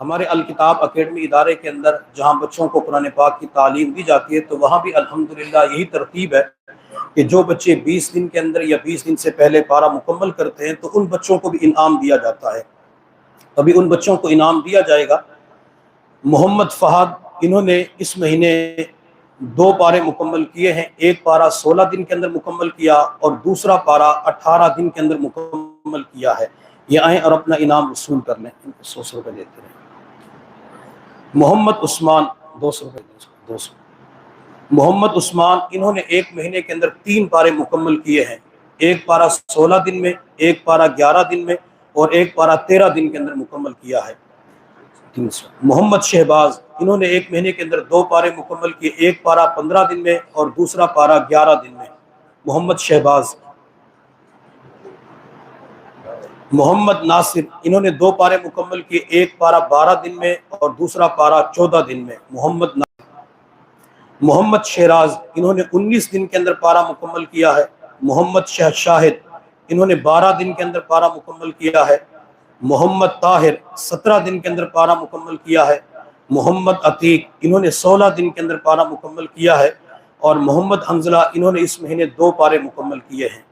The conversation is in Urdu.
ہمارے الکتاب اکیڈمی ادارے کے اندر جہاں بچوں کو قرآن پاک کی تعلیم دی جاتی ہے تو وہاں بھی الحمدللہ یہی ترتیب ہے کہ جو بچے 20 دن کے اندر یا 20 دن سے پہلے پارہ مکمل کرتے ہیں تو ان بچوں کو بھی انعام دیا جاتا ہے۔ ابھی ان بچوں کو انعام دیا جائے گا۔ محمد فہد، انہوں نے اس مہینے 2 پارے مکمل کیے ہیں، ایک پارہ 16 دن کے اندر مکمل کیا اور دوسرا پارہ 18 دن کے اندر مکمل کیا ہے۔ یہ آئیں اور اپنا انعام وصول کر لیں، 100 روپے دیتے ہیں۔ محمد عثمان 200 روپے، 200۔ محمد عثمان، انہوں نے ایک مہینے کے اندر 3 پارے مکمل کیے ہیں، ایک پارہ 16 دن میں، ایک پارہ 11 دن میں اور ایک پارہ 13 دن کے اندر مکمل کیا ہے۔ 300۔ محمد شہباز، انہوں نے ایک مہینے کے اندر 2 پارے مکمل کیے، ایک پارہ 15 دن میں اور دوسرا پارہ 11 دن میں۔ محمد شہباز۔ محمد ناصر، انہوں نے 2 پارے مکمل کیے، ایک پارہ 12 دن میں اور دوسرا پارہ 14 دن میں۔ محمد ناصر۔ محمد شہراز، انہوں نے 19 دن کے اندر پارہ مکمل کیا ہے۔ محمد شاہد، انہوں نے 12 دن کے اندر پارہ مکمل کیا ہے۔ محمد طاہر، 17 دن کے اندر پارہ مکمل کیا ہے۔ محمد عتیق، انہوں نے 16 دن کے اندر پارہ مکمل کیا ہے۔ اور محمد حنزلہ، انہوں نے اس مہینے 2 پارے مکمل کیے ہیں۔